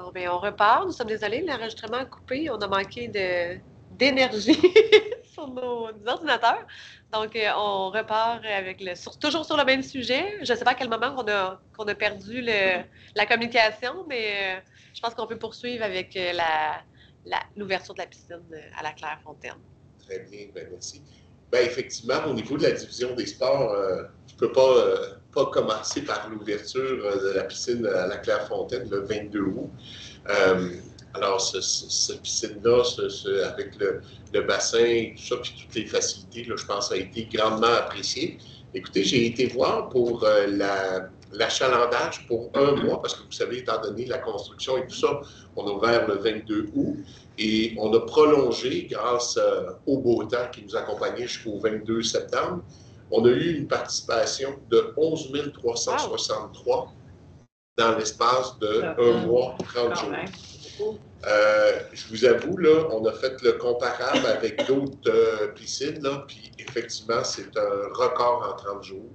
Bon, bien, on repart. Nous sommes désolés, l'enregistrement a coupé. On a manqué d'énergie sur nos ordinateurs. Donc, on repart avec toujours sur le même sujet. Je ne sais pas à quel moment qu'on a perdu la communication, mais je pense qu'on peut poursuivre avec l'ouverture de la piscine à la Clairefontaine. Très bien, bien merci. Bien, effectivement, au niveau de la division des sports, je ne peux pas commencer par l'ouverture de la piscine à la Clairefontaine le 22 août. Alors, cette piscine-là, avec le bassin, tout ça, puis toutes les facilités, là, je pense, a été grandement appréciée. Écoutez, j'ai été voir pour l'achalandage pour 1 mois, parce que vous savez, étant donné la construction et tout ça, on a ouvert le 22 août. Et on a prolongé grâce au beau temps qui nous accompagnait jusqu'au 22 septembre. On a eu une participation de 11 363 dans l'espace de 1 mois, 30 jours. Je vous avoue, là, on a fait le comparable avec d'autres piscines, là, puis effectivement, c'est un record en 30 jours.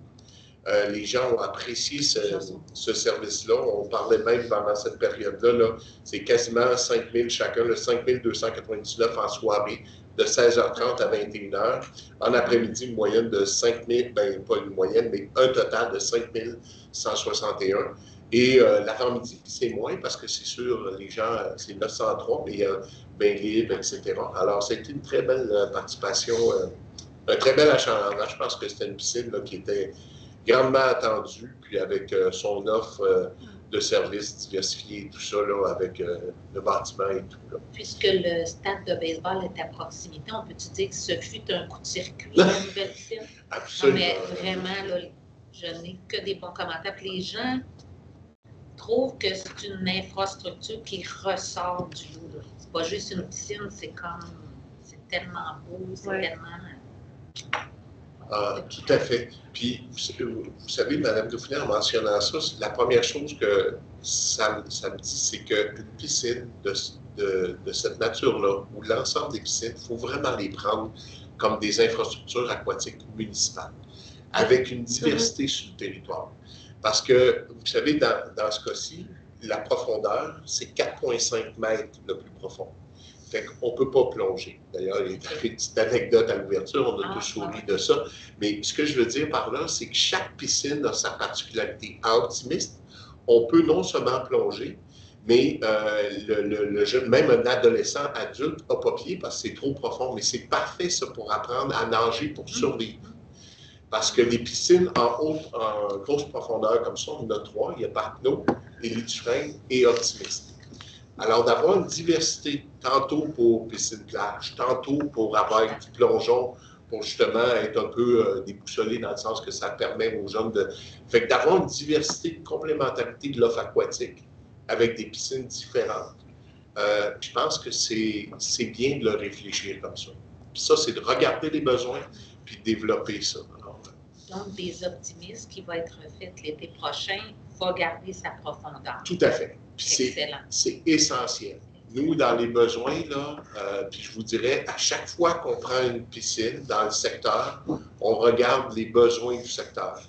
Les gens ont apprécié ce service-là. On parlait même pendant cette période-là, là, c'est quasiment 5 000 chacun, le 5 299 en soirée, de 16h30 à 21h. En après-midi, une moyenne de 5 000, bien pas une moyenne, mais un total de 5 161. Et l'avant-midi, c'est moins parce que c'est sûr, les gens, c'est 903, mais il y a bain libre, etc. Alors, c'était une très belle participation, un très bel achalandage. Je pense que c'était une piscine là, qui était grandement attendu, puis avec son offre de services diversifiés et tout ça, là, avec le bâtiment et tout. Là. Puisque le stade de baseball est à proximité, on peut-tu dire que ce fut un coup de circuit, la nouvelle piscine? Absolument. Non, mais vraiment, là, je n'ai que des bons commentaires. Puis les gens trouvent que c'est une infrastructure qui ressort du lot. C'est pas juste une piscine, c'est tellement beau, c'est tellement... Tout à fait. Puis, vous savez, Mme Dauphiné, en mentionnant ça, la première chose que ça me dit, c'est qu'une piscine de cette nature-là, ou l'ensemble des piscines, il faut vraiment les prendre comme des infrastructures aquatiques municipales, avec une diversité sur le territoire. Parce que, vous savez, dans ce cas-ci, la avait c'est 4,5 mètres le plus profond. Fait qu'on ne peut pas plonger. D'ailleurs, il y a une petite anecdote à l'ouverture, on a tous souri de ça. Mais ce que je veux dire par là, c'est que chaque piscine a sa particularité. À Optimiste, on peut non seulement plonger, mais le jeune, même un adolescent adulte n'a pas pied parce que c'est trop profond. Mais c'est parfait, ça, pour apprendre à nager pour survivre. Parce que les piscines en grosse profondeur comme ça, on en a 3. Il y a Parcno, Élie Dufresne et Optimiste. Alors, d'avoir une diversité, tantôt pour piscine-plage, tantôt pour avoir du plongeon, pour justement être un peu déboussolé dans le sens que ça permet aux jeunes de... Fait que d'avoir une diversité, une complémentarité de l'offre aquatique avec des piscines différentes, je pense que c'est bien de le réfléchir comme ça. Puis ça, c'est de regarder les besoins puis de développer ça. Alors, donc, des optimistes qui va être fait l'été prochain va garder sa profondeur. Tout à fait. C'est essentiel. Nous, dans les besoins, là, puis je vous dirais, à chaque fois qu'on prend une piscine dans le secteur, on regarde les besoins du secteur.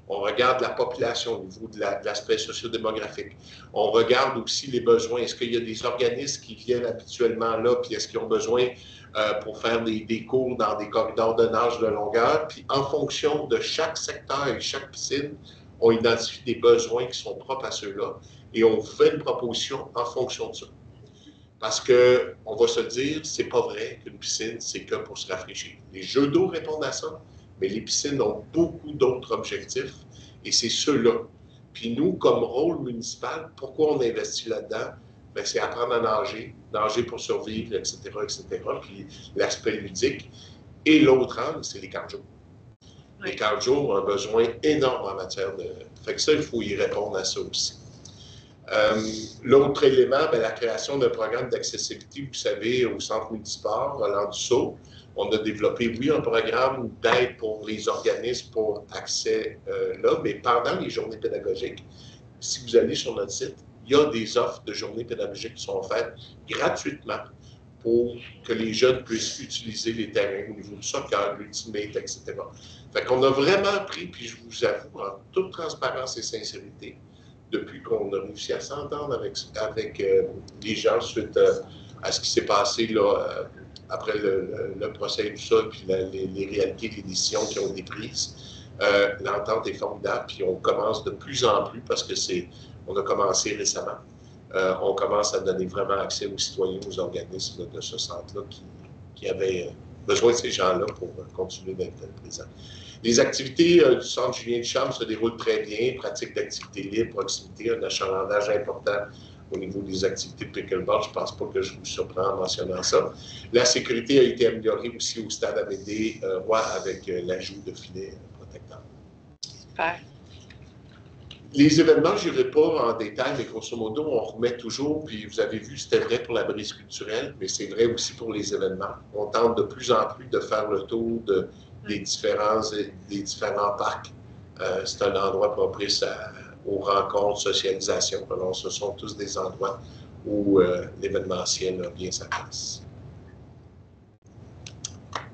On regarde la population au niveau de l'aspect socio-démographique. On regarde aussi les besoins. Est-ce qu'il y a des organismes qui viennent habituellement là, puis est-ce qu'ils ont besoin pour faire des cours dans des corridors de nage de longueur? Puis en fonction de chaque secteur et chaque piscine, on identifie des besoins qui sont propres à ceux-là et on fait une proposition en fonction de ça. Parce qu'on va se dire, c'est pas vrai qu'une piscine, c'est que pour se rafraîchir. Les jeux d'eau répondent à ça, mais les piscines ont beaucoup d'autres objectifs et c'est ceux-là. Puis nous, comme rôle municipal, pourquoi on investit là-dedans? Bien, c'est apprendre à nager, nager pour survivre, etc., etc. Puis l'aspect ludique. Et l'autre angle, c'est les camps de jour. Oui. Les camps de jour ont un besoin énorme en matière de... Fait que ça, il faut y répondre à ça aussi. L'autre élément, bien, la création d'un programme d'accessibilité, vous savez, au Centre municipal, Roland-Dussault. On a développé, oui, un programme d'aide pour les organismes pour accès là, mais pendant les journées pédagogiques, si vous allez sur notre site, il y a des offres de journées pédagogiques qui sont faites gratuitement pour que les jeunes puissent utiliser les terrains au niveau du soccer, l'ultimate, etc. Fait qu'on a vraiment pris, puis je vous avoue, en toute transparence et sincérité, depuis qu'on a réussi à s'entendre avec les gens suite à ce qui s'est passé là, après le procès et tout ça, puis les réalités, les décisions qui ont été prises. L'entente est formidable, puis on commence de plus en plus, parce que on a commencé récemment, on commence à donner vraiment accès aux citoyens, aux organismes de ce centre-là qui avaient besoin de ces gens-là pour continuer d'être présents. Les activités du Centre Julien Ducharme se déroulent très bien, pratique d'activités libres, proximité, un achalandage important au niveau des activités de pickleball. Je ne pense pas que je vous surprends en mentionnant ça. La sécurité a été améliorée aussi au stade Amédée Roy avec l'ajout de filets protecteurs. Super. Les événements, je n'irai pas en détail, mais grosso modo, on remet toujours, puis vous avez vu, c'était vrai pour la brise culturelle, mais c'est vrai aussi pour les événements. On tente de plus en plus de faire le tour des différents parcs. C'est un endroit propice aux rencontres, socialisation. Alors, ce sont tous des endroits où l'événementiel a bien sa place.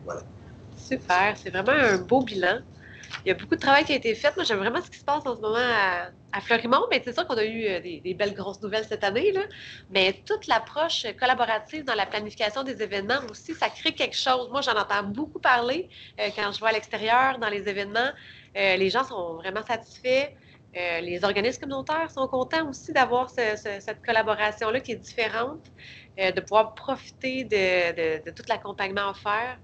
Voilà. Super, c'est vraiment un beau bilan. Il y a beaucoup de travail qui a été fait. Moi, j'aime vraiment ce qui se passe en ce moment à Fleurimont. Mais c'est sûr qu'on a eu des belles grosses nouvelles cette année, là. Mais toute l'approche collaborative dans la planification des événements aussi, ça crée quelque chose. Moi, j'en entends beaucoup parler quand je vois à l'extérieur, dans les événements. Les gens sont vraiment satisfaits. Les organismes communautaires sont contents aussi d'avoir cette collaboration-là qui est différente, de pouvoir profiter de tout l'accompagnement offert.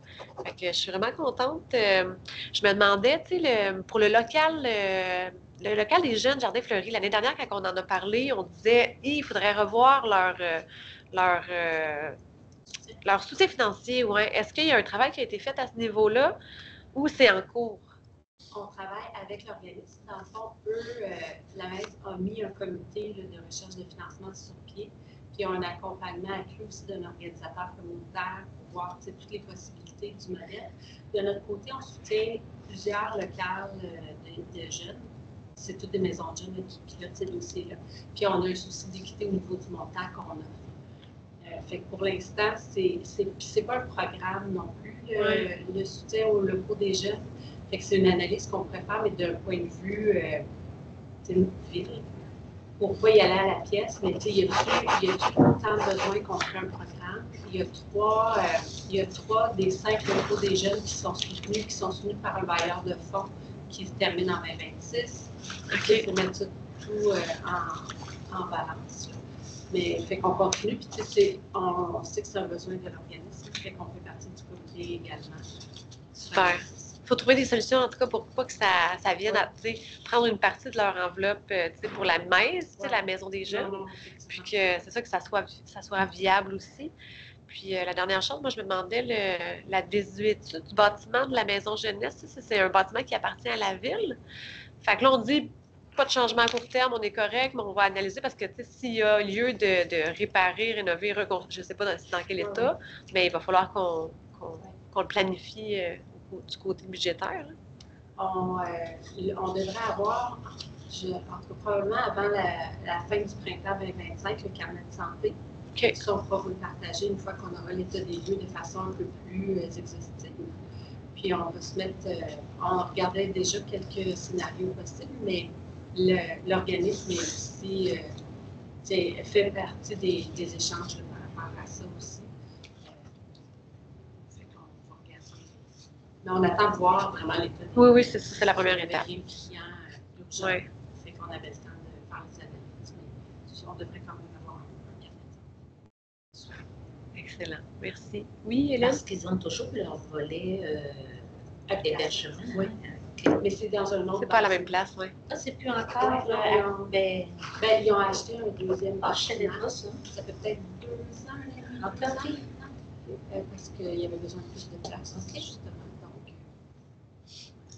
Fait que je suis vraiment contente. Je me demandais, tu sais, pour le local des jeunes Jardins Fleuris, l'année dernière, quand on en a parlé, on disait il faudrait revoir leur soutien financier. Ouais. Est-ce qu'il y a un travail qui a été fait à ce niveau-là ou c'est en cours? On travaille avec l'organisme. Dans le fond, eux, la MES a mis un comité là, de recherche de financement sur pied, puis ils ont un accompagnement accru aussi d'un organisateur communautaire pour voir toutes les possibilités du modèle. De notre côté, on soutient plusieurs locales de jeunes. C'est toutes des maisons de jeunes qui pilotent ces dossiers-là. Puis on a un souci d'équité au niveau du montant qu'on offre. Fait que pour l'instant, c'est pas un programme non plus, le soutien aux locaux des jeunes. Fait que c'est une analyse qu'on pourrait faire, mais d'un point de vue ville. Pour pas y aller à la pièce, mais il y a tout autant de besoins qu'on ferait un programme. Il y a trois des 5 locaux des jeunes qui sont soutenus par un bailleur de fonds qui se termine en 2026. Okay. Il faut mettre ça tout en balance. Là. Mais fait qu'on continue, puis on sait que c'est un besoin de l'organisme, fait qu'on fait partie du comité également. Super. Il faut trouver des solutions, en tout cas, pour pas que ça vienne à prendre une partie de leur enveloppe pour la messe, la maison des jeunes. Puis que c'est ça que ça soit viable aussi. Puis la dernière chose, moi, je me demandais la désuétude du bâtiment de la maison jeunesse. C'est un bâtiment qui appartient à la ville. Fait que là, on dit pas de changement à court terme, on est correct, mais on va analyser parce que s'il y a lieu de réparer, rénover, je ne sais pas dans quel état, mais il va falloir qu'on le planifie du côté budgétaire. On devrait avoir, probablement avant la fin du printemps 2025, le carnet de santé. Okay. Ça, on pourra vous le partager une fois qu'on aura l'état des lieux de façon un peu plus exhaustive. Puis on va se mettre, on regardait déjà quelques scénarios possibles, mais l'organisme est aussi fait partie des échanges par rapport à ça aussi. Mais on attend de voir vraiment l'état des Oui, c'est la première étape. Les clients urgents. Oui. Fait qu'on avait le temps de faire les analyses, mais on devrait quand même avoir un carnet de santé. Excellent. Merci. Oui, Hélène? Parce qu'ils ont toujours leur volet hébergement. Oui. Mais c'est dans un autre. C'est pas à la même place, oui. Ah, c'est plus encore. Ils ont acheté un deuxième. Ah, je savais pas ça. Ça fait peut-être 2 ans. Encore pris. Parce qu'il y avait besoin de plus de place, justement.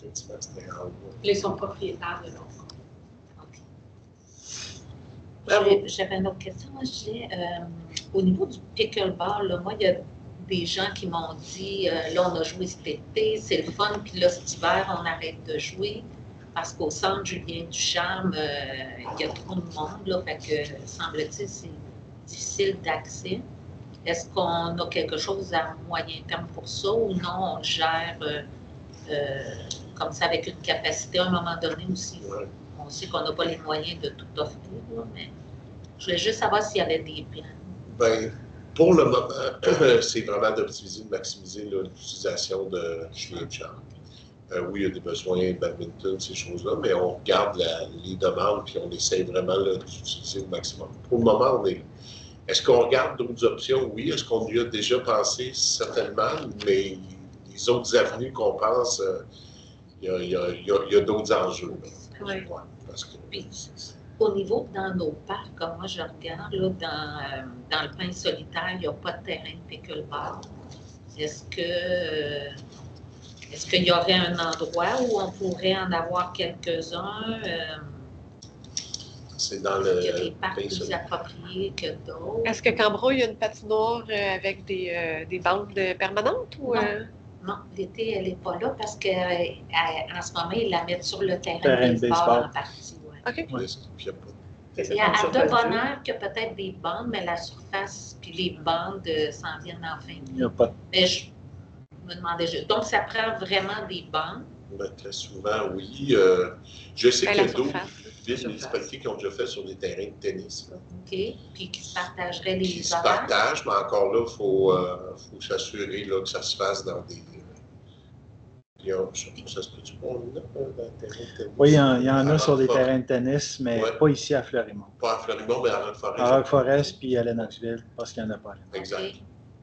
Donc, ils sont propriétaires de l'autre. J'avais une autre question. Au niveau du pickleball, là, moi, il y a des gens qui m'ont dit là, on a joué cet été, c'est le fun, puis là, cet hiver, on arrête de jouer parce qu'au centre Julien Ducharme, il y a trop de monde, là, fait que, semble-t-il, c'est difficile d'accès. Est-ce qu'on a quelque chose à moyen terme pour ça ou non, on le gère comme ça avec une capacité à un moment donné aussi? Ouais. on sait qu'on n'a pas les moyens de tout offrir, là, mais je voulais juste savoir s'il y avait des plans. Ben, pour le moment, c'est vraiment d'optimiser, de maximiser l'utilisation de chiens de chambre. Oui, il y a des besoins de badminton, ces choses-là, mais on regarde les demandes puis on essaie vraiment d'utiliser le maximum. Pour le moment, est-ce qu'on regarde d'autres options? Oui. Est-ce qu'on y a déjà pensé? Certainement, mais les autres avenues qu'on pense, il y a d'autres enjeux. Oui. Ouais, parce que, Puis, au niveau dans nos parcs, comme moi je regarde, là, dans le pain solitaire, il n'y a pas de terrain de pickleball. Est-ce qu'il y aurait un endroit où on pourrait en avoir quelques-uns? c'est dans Il y a des parcs pays plus solitaire. appropriés que d'autres. Est-ce que Cambrai, il y a une patinoire avec des bandes permanentes? Ou, Non, l'été, elle n'est pas là parce qu'en ce moment, ils la mettent sur le terrain Terrain de de baseball baseball. en partie. Ouais. OK. Puis il y a pas Il y a à de bonne heure qu'il y a peut-être des bandes, mais la surface puis les bandes s'en viennent en fin de Il n'y a vie. pas de Mais je me demandais juste. Donc, ça prend vraiment des bandes. Ben, très souvent, oui. Je sais qu'il y a d'autres villes municipalités qui ont déjà fait sur des terrains de tennis. Là, OK? Puis qui se partageraient qui les se horaires. partagent, mais encore là, il faut s'assurer là, que ça se fasse dans des. Ça se peut-tu qu'on a un terrain de tennis? Oui, il y en a À sur des Roquefort- terrains de tennis, mais Ouais. pas ici à Fleurimont. Pas à Fleurimont, mais à Roquefort. À Rock-Forest puis à Lennoxville, parce qu'il n'y en a pas. Exact. OK.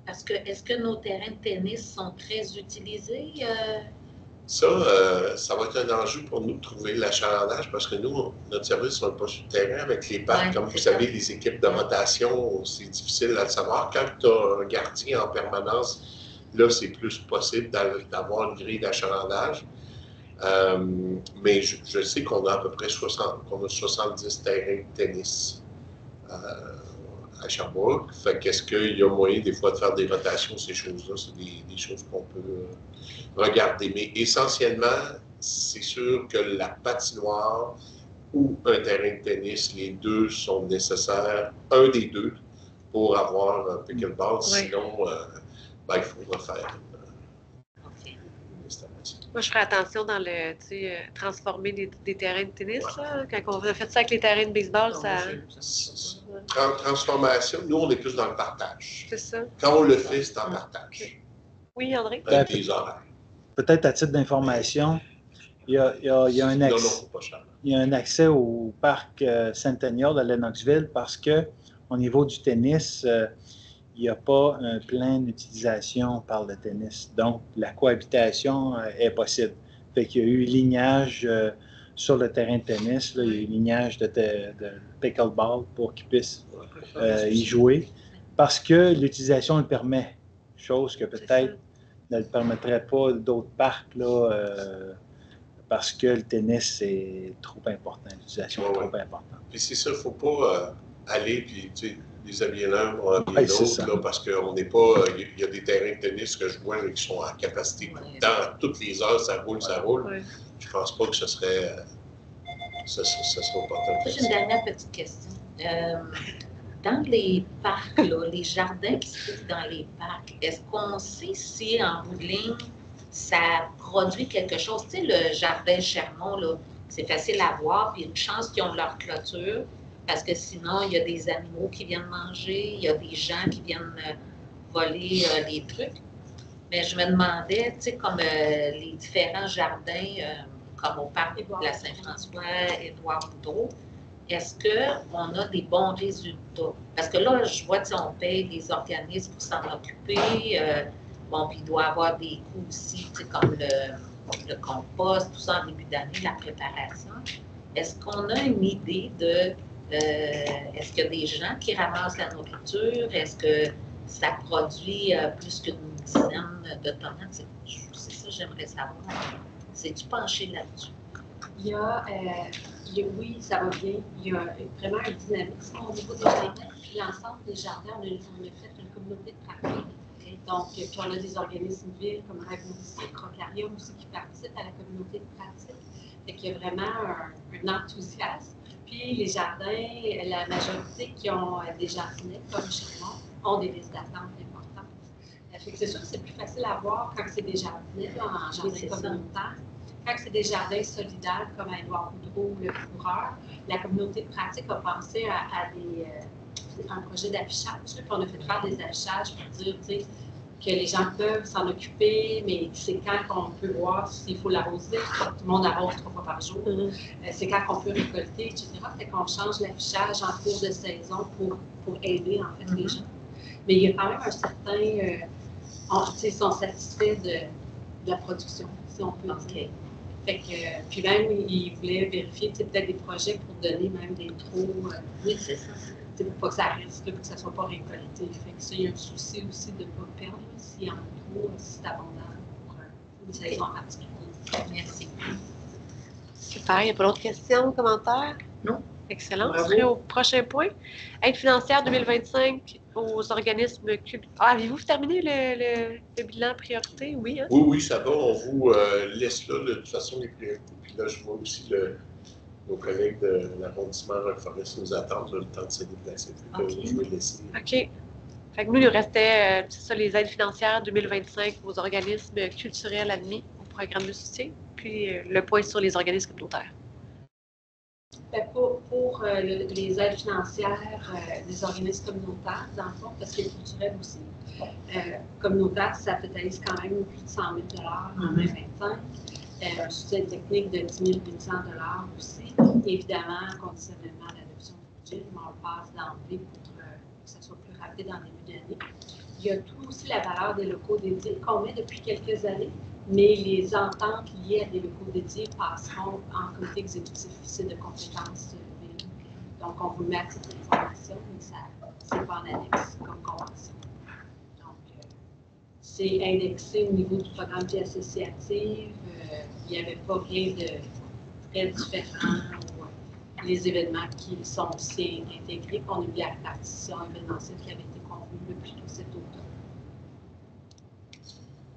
Parce que est-ce que nos terrains de tennis sont très utilisés? Ça va être un enjeu pour nous de trouver l'achalandage parce que nous, notre service, on n'est pas sur le terrain avec les parcs. Ouais, Comme vous c'est savez, ça. les équipes de rotation, c'est difficile à le savoir. Quand tu as un gardien en permanence, là, c'est plus possible d'avoir une grille d'achalandage. Mais je sais qu'on a à peu près 70 terrains de tennis à Sherbrooke. Fait qu'est-ce qu'il y a moyen des fois de faire des rotations, ces choses-là? C'est des choses qu'on peut regarder. Mais essentiellement, c'est sûr que la patinoire ou un terrain de tennis, les deux sont nécessaires, un des deux, pour avoir un pickleball. Oui. Sinon, il faut refaire OK. une installation. Moi, je ferais attention dans le, transformer des terrains de tennis. Là. Quand on a fait ça avec les terrains de baseball, Transformation, nous, on est plus dans le partage. c'est ça. Quand on le fait, c'est en partage. Oui, André? Avec des horaires. Peut-être à titre d'information, il y a un Non, accès. non, pas cher. Il y a un accès au parc Centennial de Lennoxville parce que au niveau du tennis, il n'y a pas un plein d'utilisation par le tennis. Donc, la cohabitation est possible. Fait qu'il y a eu lignage sur le terrain de tennis, là, il y a eu lignage de pickleball pour qu'ils puissent y jouer parce que l'utilisation le permet, chose que peut-être ne le permettrait pas d'autres parcs là, parce que le tennis est trop important, l'utilisation est trop importante. Puis c'est ça, il ne faut pas aller puis les habiller l'un ou habiller Ouais, c'est l'autre, là, parce qu'on n'est pas. Il y a des terrains de tennis que je vois là, qui sont à capacité dans toutes les heures, ça roule, ça roule. Ouais. Je ne pense pas que ce serait. Ça sera pas J'ai une dernière petite question. Dans les parcs, là, les jardins qui se trouvent dans les parcs, est-ce qu'on sait si en bout de ligne, ça produit quelque chose? Tu sais, le jardin Chermont, là, c'est facile à voir, puis une chance qu'ils ont leur clôture, parce que sinon, il y a des animaux qui viennent manger, il y a des gens qui viennent voler les trucs. Mais je me demandais, tu sais, comme les différents jardins, comme au parc de la Saint-François, Édouard Boudreau, est-ce qu'on a des bons résultats? Parce que là, je vois, on paye des organismes pour s'en occuper. Bon, puis il doit y avoir des coûts aussi, comme le compost, tout ça en début d'année, la préparation. Est-ce qu'on a une idée de, est-ce qu'il y a des gens qui ramassent la nourriture? Est-ce que ça produit plus qu'une dizaine de tomates? C'est ça que j'aimerais savoir. C'est-tu penché là-dessus? Oui, ça va bien. Il y a vraiment un dynamisme au niveau des jardins. Puis l'ensemble des jardins, on a fait une communauté de pratique. Donc, puis on a des organismes villes comme Rêve Nautique, Rocarium aussi qui participent à la communauté de pratique. Fait qu'il y a vraiment un enthousiasme. Puis les jardins, la majorité qui ont des jardinets comme Chermont ont des listes d'attente importantes. Fait que c'est sûr que c'est plus facile à voir quand c'est des jardinets là, en jardin communautaire. quand c'est des jardins solidaires comme à Édouard Boudreau, le coureur, la communauté de pratique a pensé à un projet d'affichage. Puis on a fait faire des affichages pour dire, tu sais, que les gens peuvent s'en occuper, mais c'est quand qu'on peut voir s'il faut l'arroser. Tout le monde arrose 3 fois par jour. C'est quand qu'on peut récolter, etc. Fait qu'on change l'affichage en cours de saison pour aider, en fait, les gens. Mais il y a quand même un certain... ils sont satisfaits de la production, si on peut dire. Fait que, puis même, ils voulaient vérifier peut-être des projets pour donner même des trous. Oui, c'est ça. Pour pas que ça reste là, que ça ne soit pas récolté. Fait que ça, il y a un souci aussi de ne pas perdre s'il y en a trop, si c'est abondant pour une saison en particulier. Merci. Super. Il n'y a pas d'autres questions, commentaires? Non. Excellent. Bravo. On serait au prochain point. Aide financière 2025 aux organismes culturels. Avez-vous terminé le bilan priorité? Oui, hein? Oui, ça va. On vous laisse là, de toute façon, les priorités. Puis là, je vois aussi nos collègues de l'arrondissement Rock-Forest nous attendent le temps de se déplacer. Ok. Je vais laisser. OK. Fait que nous, il nous restait c'est ça, les aides financières 2025 aux organismes culturels admis au programme de soutien, puis le point sur les organismes communautaires. Ben, pour les aides financières des organismes communautaires, dans le fond, parce que culturel aussi, communautaire, ça totalise quand même plus de 100 000 en 2025. Un soutien technique de 10 800 $ aussi. Évidemment, conditionnellement à l'adoption du budget, mais on passe d'emblée pour que ça soit plus rapide en début d'année. Il y a tout aussi la valeur des locaux dédiés qu'on met depuis quelques années, mais les ententes liées à des locaux dédiés passeront en comité exécutif officiel de compétences ville. Donc, on vous met à titre d'information, mais ça c'est pas en annexe comme convention. Donc, c'est indexé au niveau du programme vie associative. Il n'y avait pas rien de très différent. Les événements qui sont aussi intégrés, qu'on a eu la répartition événementielle qui avait été convenue plus tôt cet automne.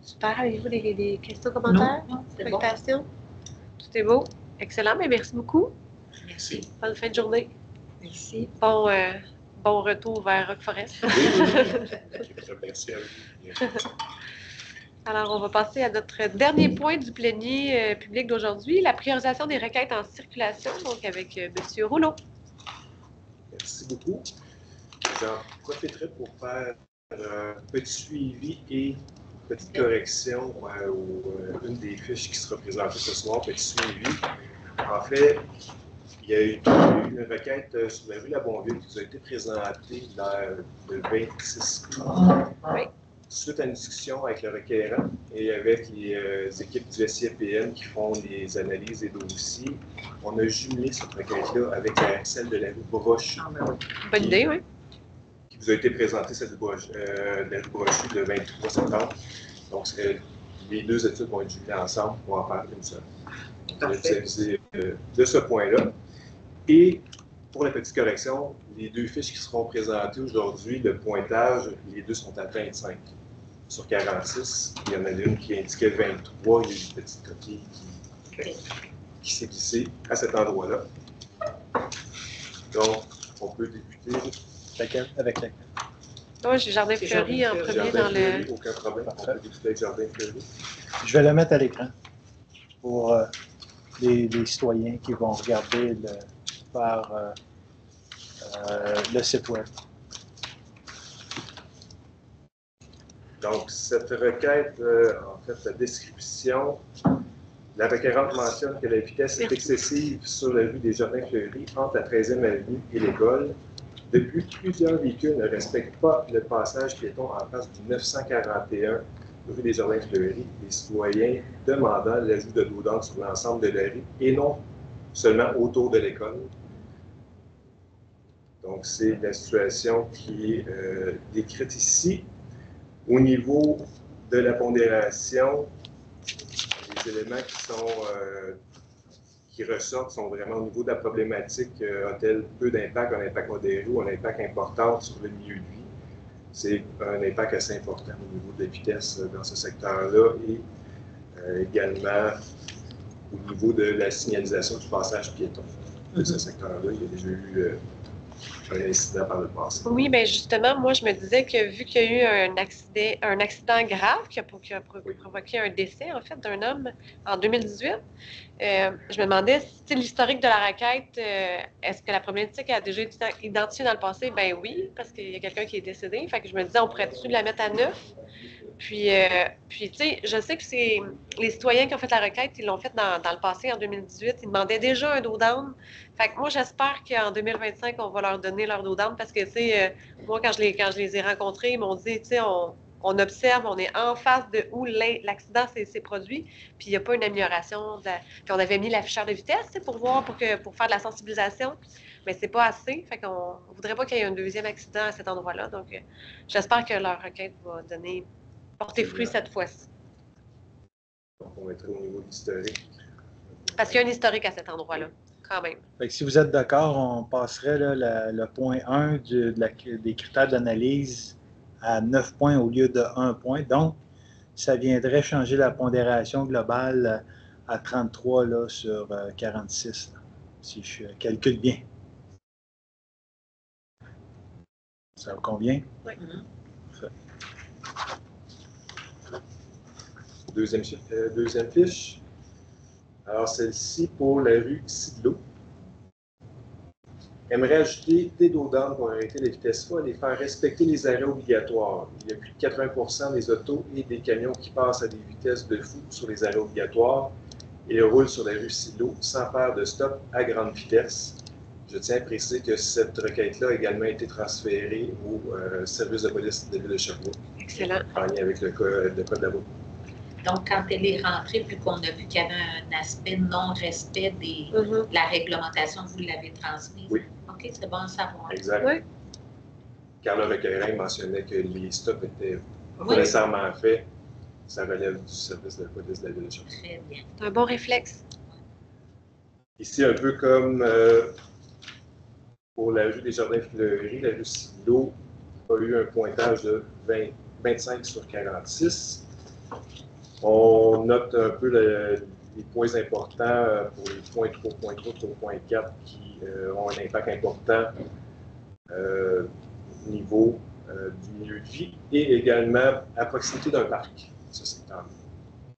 Super. Avez-vous des questions, commentaires? Non, c'est bon. Préoccupations? Tout est beau. Excellent. Mais merci beaucoup. Merci. Bonne fin de journée. Merci. Bon retour vers Rock-Forest. Merci à vous. Alors, on va passer à notre dernier point du plénier public d'aujourd'hui, la priorisation des requêtes en circulation, donc avec M. Rouleau. Merci beaucoup. J'en profiterai pour faire un petit suivi et petite correction une des fiches qui sera présentée ce soir, petit suivi. En fait, il y a eu une requête sur la rue La Bonville qui nous a été présentée le 26 août. Oui. Suite à une discussion avec le requérant et avec les équipes du SIFPN qui font les analyses des dossiers, on a jumelé cette requête-là avec celle de la rue Brochy. Bonne idée, oui. Qui vous a été présentée, celle de la rue Brochy le 23 septembre. Donc, les deux études vont être jumelées ensemble pour en faire une seule. On va utiliser de ce point-là. Et pour la petite correction, les deux fiches qui seront présentées aujourd'hui, le pointage, les deux sont à 25 sur 46. Il y en a une qui indiquait 23. Il y a une petite coquille qui s'est glissée à cet endroit-là. Donc, on peut débuter. Avec laquelle? Moi, j'ai Jardin Fleuri en premier dans le... Aucun problème. On peut débuter avec Jardin Fleuri. Je vais le mettre à l'écran pour les citoyens qui vont regarder par le site web. Donc, cette requête, en fait, la description, la requérante mentionne que la vitesse est excessive sur la rue des Jardins-Fleury entre la 13e avenue et l'école. Depuis, plusieurs véhicules ne respectent pas le passage piéton en face du 941 rue des Jardins-Fleury. Les citoyens demandant l'ajout de dos d'encre sur l'ensemble de la rue et non seulement autour de l'école. Donc, c'est la situation qui est décrite ici. Au niveau de la pondération, les éléments qui ressortent sont vraiment au niveau de la problématique a-t-elle peu d'impact, un impact modéré ou un impact important sur le milieu de vie. C'est un impact assez important au niveau de la vitesse dans ce secteur-là et également au niveau de la signalisation du passage piéton de ce secteur-là. Il y a déjà eu un incident par le passé. Oui, bien justement, moi, je me disais que vu qu'il y a eu un accident grave qui a provoqué un décès, en fait, d'un homme en 2018, je me demandais si l'historique de la requête, est-ce que la problématique a déjà été identifiée dans le passé? Ben oui, parce qu'il y a quelqu'un qui est décédé. Fait que je me disais, on pourrait-tu la mettre à neuf? Puis tu sais, je sais que c'est les citoyens qui ont fait la requête, ils l'ont fait dans le passé, en 2018. Ils demandaient déjà un dos down. Fait que moi, j'espère qu'en 2025, on va leur donner leur dos down parce que, tu sais, moi, quand je les ai rencontrés, ils m'ont dit, tu sais, on observe, on est en face de où l'accident s'est produit, puis il n'y a pas une amélioration. Puis on avait mis l'afficheur de vitesse, tu sais, pour voir, pour faire de la sensibilisation, mais c'est pas assez. Fait qu'on ne voudrait pas qu'il y ait un deuxième accident à cet endroit-là. Donc, j'espère que leur requête va porter fruit cette fois-ci. Donc, on mettrait au niveau de l'historique. Parce qu'il y a un historique à cet endroit-là, quand même. Fait que si vous êtes d'accord, on passerait là, le point 1 des critères d'analyse à 9 points au lieu de 1 point. Donc, ça viendrait changer la pondération globale à 33 là, sur 46, là, si je calcule bien. Ça vous convient? Oui. Deuxième fiche. Alors, celle-ci pour la rue Sidlot. Aimerait ajouter des dos down pour arrêter les vitesses folles et faire respecter les arrêts obligatoires. Il y a plus de 80% des autos et des camions qui passent à des vitesses de fou sur les arrêts obligatoires et roulent sur la rue Sidlot sans faire de stop à grande vitesse. Je tiens à préciser que cette requête-là a également été transférée au service de police de la ville de Sherbrooke. Excellent. En lien avec le code de la route. Donc, quand elle est rentrée, puis qu'on a vu qu'il y avait un aspect non-respect de la réglementation, vous l'avez transmise? Oui. OK, c'est bon à savoir. Exact. Oui. Carla Requerin mentionnait que les stops étaient pas nécessairement faits. Ça relève du service de police de la ville de Sherbrooke. Très bien. C'est un bon réflexe. Ici, un peu comme pour la rue des Jardins-Fleury, la rue Sidlot a eu un pointage de 25 sur 46. On note un peu les points importants pour les points 3.3, 3.4 qui ont un impact important au niveau du milieu de vie et également à proximité d'un parc. Ça, c'est tant mieux.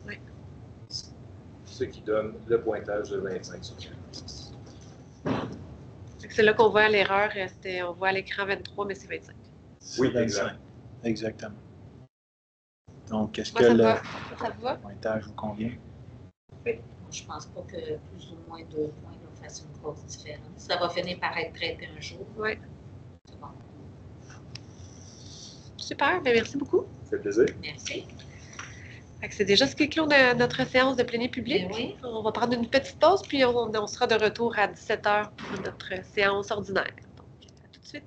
Oui. Ce qui donne le pointage de 25 sur 46. C'est là qu'on voit l'erreur. On voit à l'écran 23, mais c'est 25. Oui, 25. exact. Exactement. Donc, est-ce Moi, que ça le Ça vous va? pointage vous convient? Je ne pense pas que plus ou moins 2 points là, fassent une grosse différence. Ça va finir par être traité un jour. Oui. C'est bon. Super. Bien, merci beaucoup. Ça fait plaisir. Merci. Fait que c'est déjà ce qui clôt notre séance de plénier public. Bien oui. On va prendre une petite pause, puis on sera de retour à 17h pour notre séance ordinaire. Donc, à tout de suite.